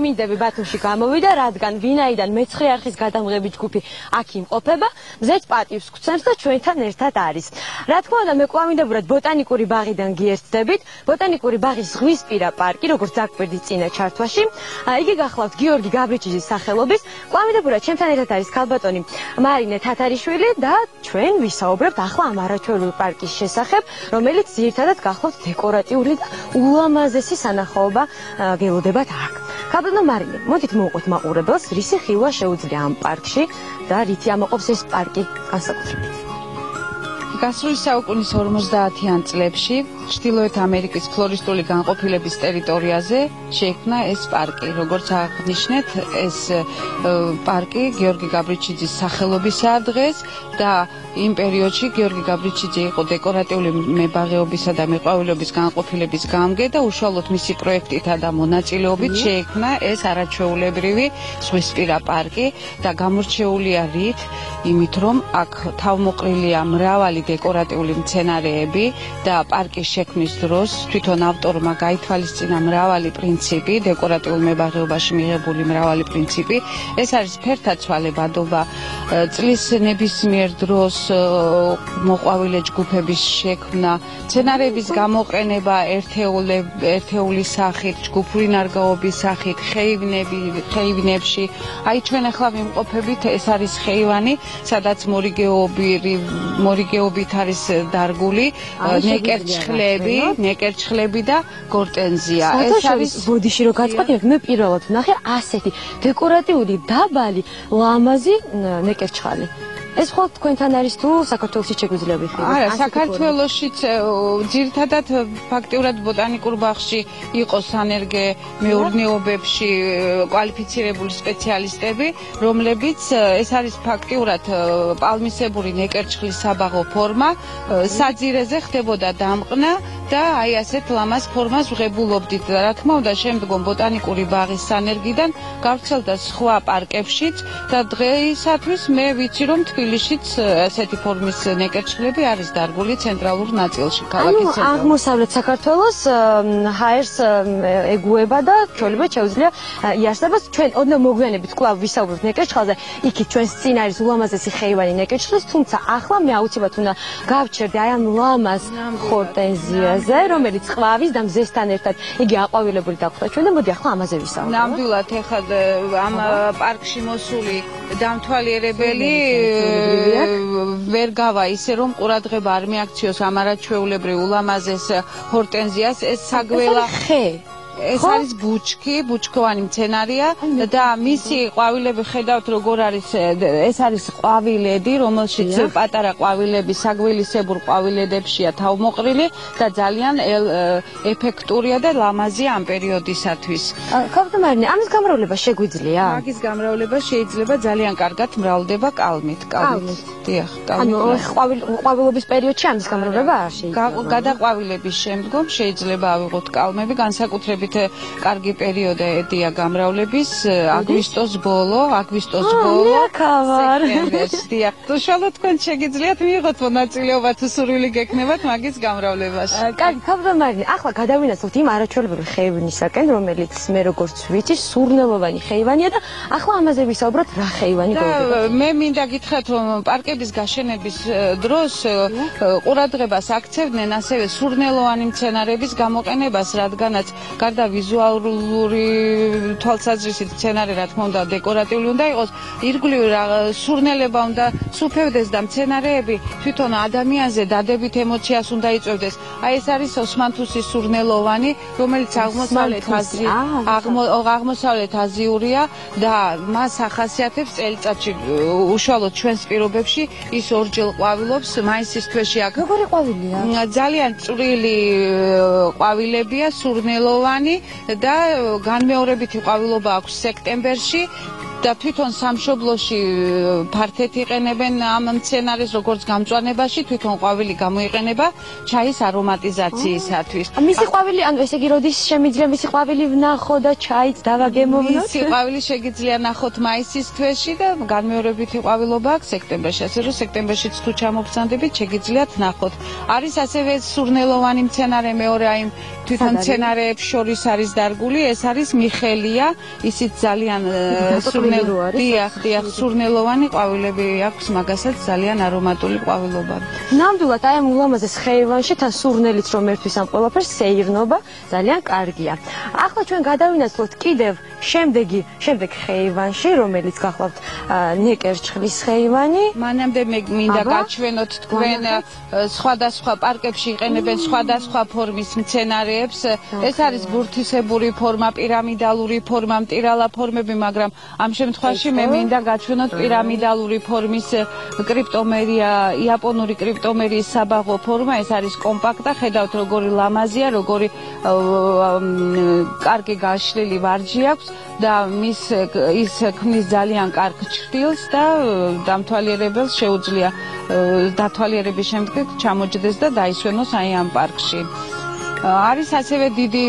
მინდები ბათუმში გამოვიდა, რადგან ვინაიდან მეცხრე არხის გადამღები ჯგუფი აქ იმყოფება, მზეც პატივს გვცემს და ჩვენთან ერთად არის. Რა თქმა უნდა, მე კვლავინდებურად ბოტანიკური ბაღიდან გიერთდებით. ბოტანიკური ბაღის ზღვისპირა პარკი, როგორც დაგვერდით წინა ჩართვაში, იგი გახლავთ გიორგი გაბრიჩიძის სახელობის. კვლავინდებურად ჩემთან ერთად არის ქალბატონი მარინე თათარიშვილი და ჩვენ ვისაუბრებთ ახლა ამ არაჩვეულური პარკის შესახებ, რომელიც ძირითადად გახლავთ დეკორატიული და ულამაზესი სანახაობა ველოდებათ აქ. ქალბატონო მარინე, მოდით მოვუყოთ მაყურებელს, რისი ხილვა შეუძლია ამ პარკში და რითი ამაყობს ეს პარკი განსაკუთრებით. გასული საუკუნის 50-იან წლებში ჩრდილოეთ ამერიკის ფლორისტული განყოფილების ტერიტორიაზე შეიქმნა ეს პარკი. Როგორც აღნიშნეთ, ეს პარკი გიორგი გაბრიჩიძის სახელობისაა დღეს და იმ პერიოდში გიორგი გაბრიჩიძე იყო დეკორატიული მებაღეობისა და მეყვავილობის განყოფილების გამგე და უშუალოდ მისი პროექტითა და მონაწილეობით შეიქმნა ეს არაჩვეულებრივი ზღვისპირა პარკი და გამორჩეულია რით, იმით რომ აქ თავმოყრილია მრავალი დეკორატიული მცენარეები და პარკის შექმნის დროს თვითონ ავტორმა გაითვალისწინა მრავალი პრინციპი, დეკორატიულ მებაღეობაში მიღებული მრავალი პრინციპი. ეს არის ფერთაცვალებადობა, წლის ნებისმიერ დროს მოყვავილე ჯგუფების შექმნა, მცენარეების გამოყენება ერთეული სახით, ჯგუფური ნარგავობის სახით, ხეივნებში. აი ჩვენ ახლა ვიმყოფებით, ეს არის ხეივანი, სადაც მორიგეობით არის დარგული ნეკერჩხლები და გორტენზია. ეს არის ბოდიში რო გაწყობთ, მე პირველად ვნახე ასეთი დეკორატიული დაბალი ლამაზი ნეკერჩხალი. ეს ხო თქვენთან არის თუ საქართველოში შეგვიძლია ვიხილოთ? არა, საქართველოშიც ძირითადად ფაქტიურად ბოტანიკურ ბაღში იყო სანერგე მეურნეობებში კვალიფიცირებული სპეციალისტები, რომლებიც ეს არის ფაქტიურად პალმისებური ნეკერჩხლის საბაღო ფორმა, საძირეზე ხდებოდა დამყნა და აი ასეთ ლამაზ ფორმას ვღებულობდით. რა თქმა უნდა, შემდგომ ბოტანიკური ბაღის სანერგიდან გავრცელდა სხვა პარკებშიც და დღეისათვის მე ვიცი რომ თბილისშიც ასეთი ფორმის ნეკერჩხლები არის დარგული ცენტრალურ ნაწილში, ქალაქის ცენტრალურ. აღმოსავლეთ საქართველოს ჰაერს ეგუება და ჩვეულებრივ შეუძლია იარსებას. ჩვენ ოდნავ მოგვიანებით კვლავ ვისაუბრებთ ნეკერჩხალზე, იქით ჩვენს წინ არის ულამაზესი ხეივანი ნეკერჩხლის, თუმცა ახლა მე აუცილებლად უნდა გავჩერდე აი ამ ლამაზ ჰორტენზიაზე, რომელიც ყვავის და მზესთან ერთად იგი აყვავილებული დახვდა ჩვენ და მოდი ახლა ამაზე ვისაუბროთ. ნამდვილად ეხლა ამ პარკში მოსული დამთვალიერებელი ვერ გავა ისე რომ ყურადღება არ მიაქციოს ამ არაჩვეულებრივ ულამაზეს ჰორტენზიას. ეს საგველა ხე ეს არის ბუჩქოვანი მცენარეა და მისი ყვავილები ხედავთ როგორ არის, ეს არის ყვავილედი, რომელშიც პატარა ყვავილები საგველისებურ ყვავილედებშია თავმოყრილი და ძალიან ეფექტურია და ლამაზია ამ პერიოდისათვის. ქალბატონ მარინე, ამის გამრავლება შეგვიძლია? მაგის გამრავლება შეიძლება ძალიან კარგად მრავლდება კალმით. დიახ, ანუ ყვავილობის პერიოდში ამის გამრავლება არ შეიძლება. გადაყვავილების შემდგომ შეიძლება ავიღოთ კალმები, განსაკუთრებით კარგი პერიოდია გამრავლების აგვისტოს ბოლო, სექტემბერში. დიახ, უშუალოდ თქვენ შეგიძლიათ მიიღოთ მონაწილეობა თუ სურვილი გექნებათ მაგის გამრავლებაში. კარგი, ქალბატონ მარინე, ახლა გადავინაცვლოთ იმ არაჩვეულებრივი ხეივნისაკენ, რომელიც მე როგორც ვიცი, სურნელოვანი ხეივანია და ახლა ამაზე ვისაუბროთ, რა ხეივანი გვერდება. მე მინდა გითხრათ, რომ პარკების გაშენების დროს ყურადღებას აქცევდნენ ასევე სურნელოვანი მცენარეების გამოყენებას, რადგანაც გარდა ვიზუალური თვალსაზრისით მცენარე რა თქმა უნდა დეკორატიული უნდა იყოს, ირგვლივ სურნელება უნდა სუფევდეს და მცენარეები თვითონ ადამიანზე დადებით ემოციას უნდა იწვევდეს. აი ეს არის ოსმანთუსის სურნელოვანი, რომელიც აღმოსავლეთ აზიურია და მას ახასიათებს წელიწადში უშუალოდ ჩვენს პირობებში ის ორჯერ ყვავილობს მაისის თვეში. როგორი ყვავილია? ძალიან წვრილი ყვავილებია, სურნელოვანი და განმეორებითი ყვავილობა აქვს სექტემბერში და თვითონ სამშობლოში ფართეთ იყენებენ ამ მცენარეს, როგორც გამწვანებაში, თვითონ ყვავილი გამოიყენება ჩაის არომატიზაციისათვის. მისი ყვავილი, ანუ ესე იგი, როდის შემიძლია მისი ყვავილი ვნახო და ჩაიც დავაგემოვნოთ? მისი ყვავილი შეგიძლია ნახოთ მაისის თვეში და განმეორებითი ყვავილობა აქვს სექტემბერში, ასე რომ სექტემბერშიც თუ ჩამოგზანდებით, შეგიძლიათ ნახოთ. არის ასევე სურნელოვანი მცენარე, მეორე აი თვითონ მცენარეებს შორის არის დარგული, ეს არის მიხელია, ისიც ძალიან სურნელოვანი ყვავილები აქვს, მაგასაც ძალიან არომატული ყვავილობა. ნამდვილად აი ამ ულამაზეს ხეივანში თან სურნელიც რომ ერთვის ამ ყველაფერს, სეირნობა ძალიან კარგია. ახლა ჩვენ გადავინაცვლოთ კიდევ შემდეგ ხეივანში, რომელიც გახლავთ ნეკერჩხლის ხეივანი. მანამდე მე მინდა გაჩვენოთ თქვენ სხვადასხვა პარკებში იყენებენ სხვადასხვა ფორმის მცენარეებს. ეს არის ბურთისებური ფორმა, პირამიდალური ფორმა, მტირალა ფორმები, მაგრამ ამ შემთხვევაში მე მინდა გაჩვენოთ პირამიდალური ფორმის კრიპტომერია, იაპონური კრიპტომერიის საბაღო ფორმა. ეს არის კომპაქტა, ხედავთ როგორი ლამაზია, როგორი კარგი გაშლილი ვარჯი აქვს და ის ქმნის ძალიან კარგ ჩრდილს და დამთვალიერებელს შეუძლია დათვალიერების შემდეგ ჩამოჯდეს და დაისვენოს აი ამ პარკში. არის ასევე დიდი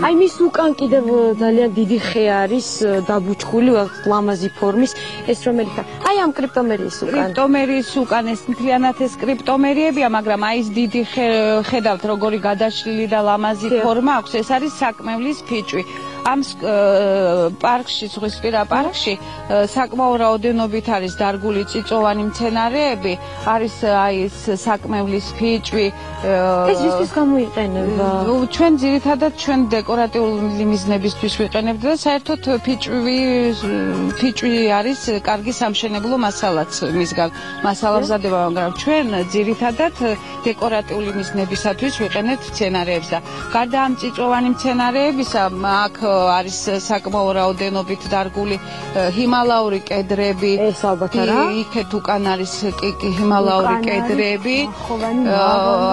აი მის უკან კიდევ ძალიან დიდი ხე არის დაბუჩქული ლამაზი ფორმის ეს რომელი ხა აი ამ კრიპტომერიის უკან ეს მთლიანად ეს კრიპტომერიებია მაგრამ აი ეს დიდი ხე ხედავთ როგორი გადაშლილი და ლამაზი ფორმა აქვს ეს არის საკმევლის ფიჭვი ამ პარკში ზღვისპირა პარკში საკმაო რაოდენობით არის დარგული წიწოვანი მცენარეები არის აი ეს საკმევლის ფიჭვი ეს რისთვის გამოიყენება ჩვენ ძირითადად ჩვენ დეკორატიული მიზნებისთვის ვიყენებთ და საერთოდ ფიჭვი არის კარგი სამშენებლო მასალაც მისგან მასალამზადება მაგრამ ჩვენ ძირითადად დეკორატიული მიზნებისათვის ვიყენებთ მცენარეებს და გარდა ამ წიწოვანი მცენარეებისა აქ არის საკმაო რაოდენობით დარგული ჰიმალაური კედრები ეს ალბათ არა იქეთ უკან არის ჰიმალაური კედრები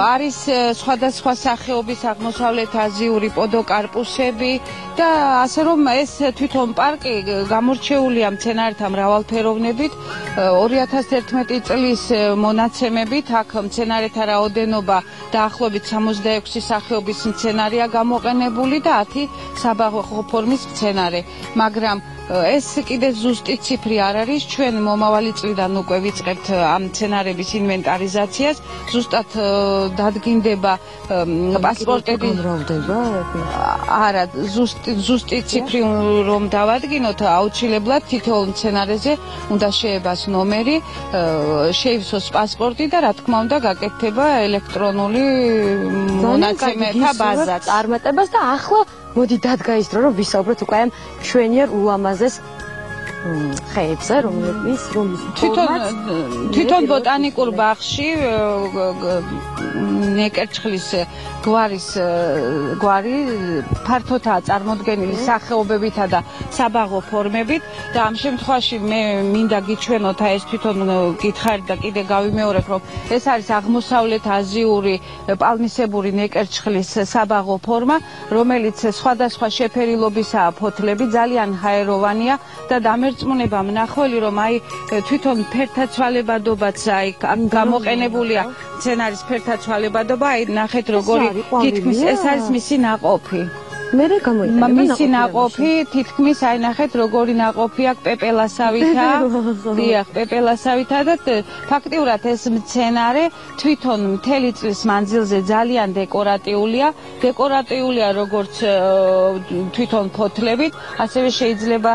არის სხვადასხვა სახეობის აღმოსავლეთ აზიური პოდოკარპუსები და ასე რომ ეს თვითონ პარკი გამორჩეულია მცენარეთა მრავალფეროვნებით 2011 წლის მონაცემებით აქ მცენარეთა რაოდენობა დაახლოებით 66 სახეობის მცენარეა გამოყენებული და 10 საბაღო ფორმის მცენარე, მაგრამ ეს კიდე ზუსტი ციფრი არ არის, ჩვენ მომავალი წლიდან უკვე ვიწყებთ ამ მცენარების ინვენტარიზაციას, ზუსტად დადგინდება პასპორტები გამრავლდება? არა, ზუსტი ციფრი რომ დავადგინოთ, აუცილებლად თითოეულ მცენარეზე უნდა შეებას ნომერი, შეივსოს პასპორტი და რა თქმა უნდა გაკეთდება ელექტრონული მონაცემეთა ბაზა. წარმატებას და ახლა მოდი დადგა ის დრო რომ ვისაუბროთ უკვე ამ შვენიერ ულამაზეს ხეებზე რომელიც თვითონ ბოტანიკურ ბაღში ნეკერჩხლის გვარი ფართოდაა წარმოდგენილი სახეობებითა და საბაღო ფორმებით და ამ შემთხვევაში მე მინდა გიჩვენოთ ეს თვითონ გითხარით და კიდე გავიმეორებ რომ ეს არის აღმოსავლეთ აზიური პალმისებური ნეკერჩხლის საბაღო ფორმა რომელიც სხვადასხვა შეფერილობისაა ფოთლები ძალიან ჰაეროვანია და დამერწმუნება მნახველი რომ აი თვითონ ფერთა ცვალებადობაც აი გამოყენებულია მცენარის ფერთა ცვალებადობა აი ნახეთ როგორი თითქმის ეს არის მისი ნაყოფი მერე გამოიყენება მისი ნაყოფი თითქმის აი ნახეთ როგორი ნაყოფი აქვს პეპელასავითა დიახ პეპელასავითა და ფაქტიურად ეს მცენარე თვითონ მთელი წლის მანძილზე ძალიან დეკორატიულია როგორც თვითონ ფოთლებით ასევე შეიძლება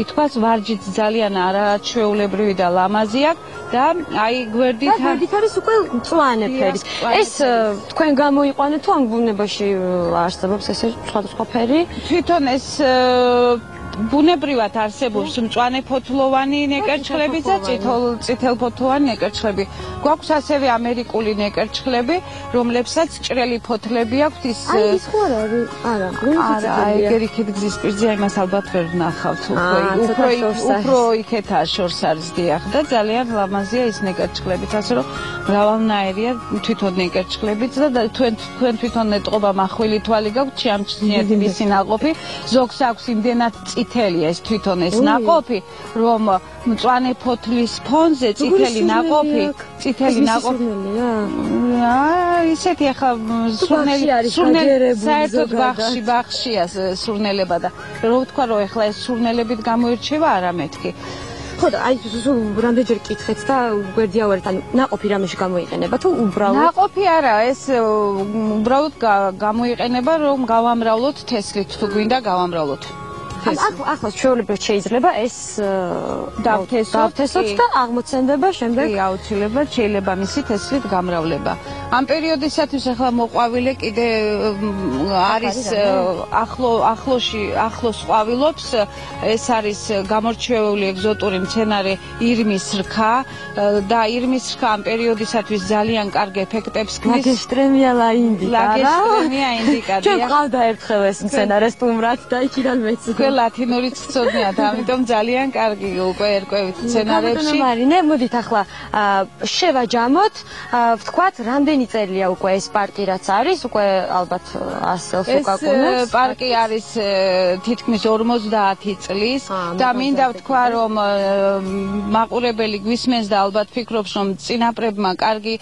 ითქვას ვარჯიც ძალიან არაჩვეულებრივი და ლამაზი აქვს და აი გვერდით არის უკვე მწვანე ფერის ეს თქვენ გამოიყვანეთ თუ ამ ბუნებაში არსებობს ესე სხვადასხვა ფერი თვითონ ეს ბუნებრივად არსებობს მწვანე ფოთლოვანი ნეკერჩხლები და წითელფოთლოვანი ნეკერჩხლები. გვაქვს ასევე ამერიკული ნეკერჩხლები, რომლებსაც ჭრელი ფოთლები აქვთ ის აი ის ხო არის? არა, ეგერიქით გზის პირზე იმას ალბათ ვერ ვნახავთ უფრო იქეთაა შორს არის დიახ და ძალიან ლამაზია ის ნეკერჩხლებიც, ასე რომ მრავალნაირია თვითონ ნეკერჩხლებიც და თქვენ თვითონ ეტყობა მახვილი თვალი გაქვთ, შეამჩნიეთ მისი ნაყოფი, ზოგს აქვს იმდენად წითელი ეს თვითონ ეს ნაყოფი, რომ მწვანე ფოთლის ფონზე წითელი ნაყოფი, ისეთი ახლა სურნელი საერთოდ ბახშია სურნელება და რო ვთქვა რომ ახლა ეს სურნელებით გამოირჩევა არა მეთქი. ხო და აი რამდენჯერ კითხეთ და გვერდიავარეთ ანუ ნაყოფი რამეში გამოიყენება თუ უბრალოდ ნაყოფი არა ეს უბრალოდ გამოიყენება რომ გავამრავლოთ თესლით თუ გვინდა გავამრავლოთ ახლა ჩვეულებრივ შეიძლება ეს დავთესოთ და აღმოცენდება შემდეგ აუცილებლად შეიძლება მისი თესლით გამრავლება. ამ პერიოდისათვის ახლა მოყვავილე კიდე არის ახლოს ყვავილობს ეს არის გამორჩეული ეგზოტური მცენარე ირმის რქა და ირმის რქა ამ პერიოდისათვის ძალიან კარგ ეფექტებს ქმნის. ლაგესტრემია ინდიკა. ლაგესტრემია ინდიკა. ჩვენ ყავდა ერთხელ ეს მცენარე სტუმრად და იქიდან მეც ლათინურიც ვწოდნიათ, ამიტომ ძალიან კარგი უკვე ერკვევით მცენარეებში. მარინე, მოდით ახლა შევაჯამოთ, ვთქვათ, რამდენი წელია უკვე ეს პარკი რაც არის, უკვე ალბათ 100 წელს უკაკუნებს. ეს პარკი არის თითქმის 50 წლის და მინდა ვთქვა, რომ მაყურებელი გვისმენს და ალბათ ფიქრობს, რომ წინაპრებმა კარგი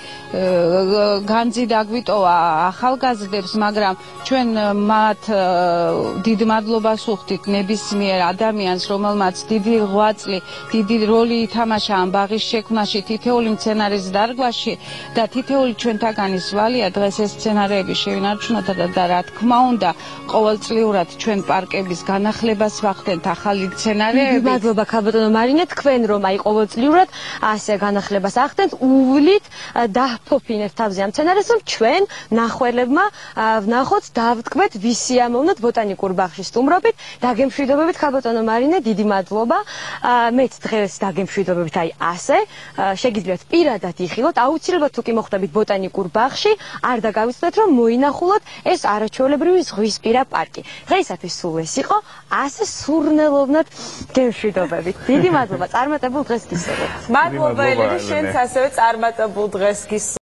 განძი დაგვიტოვა ახალგაზრდებს, მაგრამ ჩვენ მათ დიდ მადლობას ვუხდით ნებისმიერ ადამიანს, რომელმაც დიდი ღვაწლი, დიდი როლი ითამაშა ამ ბაღის შექმნაში, თითოეული მცენარის დარგვაში და თითოეული ჩვენთაგანის ვალია დღეს ეს მცენარეები შევინარჩუნოთ და რა თქმა უნდა, ყოველწლიურად ჩვენ პარკების განახლებას ვახდენთ ახალი მცენარეებით. მადლობა ქალბატონო მარინე, თქვენ რომ აი ყოველწლიურად ასე განახლებას ახდენთ, უვლით დაფოფინებთ თავზე ამ მცენარეს, რომ ჩვენ ნახველებმა ვნახოთ, დავტკბეთ, ვისიამოვნოთ ბოტანიკურ ბაღში სტუმრობით. დაგემშვიდობებით ქალბატონო მარინე, დიდი მადლობა. მეც დღეს დაგემშვიდობებით აი ასე. შეგიძლიათ პირადად იხილოთ, აუცილებლად თუ კი მოხვდებით ბოტანიკურ ბაღში, არ დაგავიწყდეთ რომ მოინახულოთ ეს არაჩვეულებრივი ზღვისპირა პარკი. დღეისათვის სულ ეს იყო, ასე სურნელოვნად გემშვიდობებით. დიდი მადლობა, წარმატებულ დღეს გისურვებთ. მადლობა ელენე, შენც ასევე წარმატებულ დღეს გისურვებთ.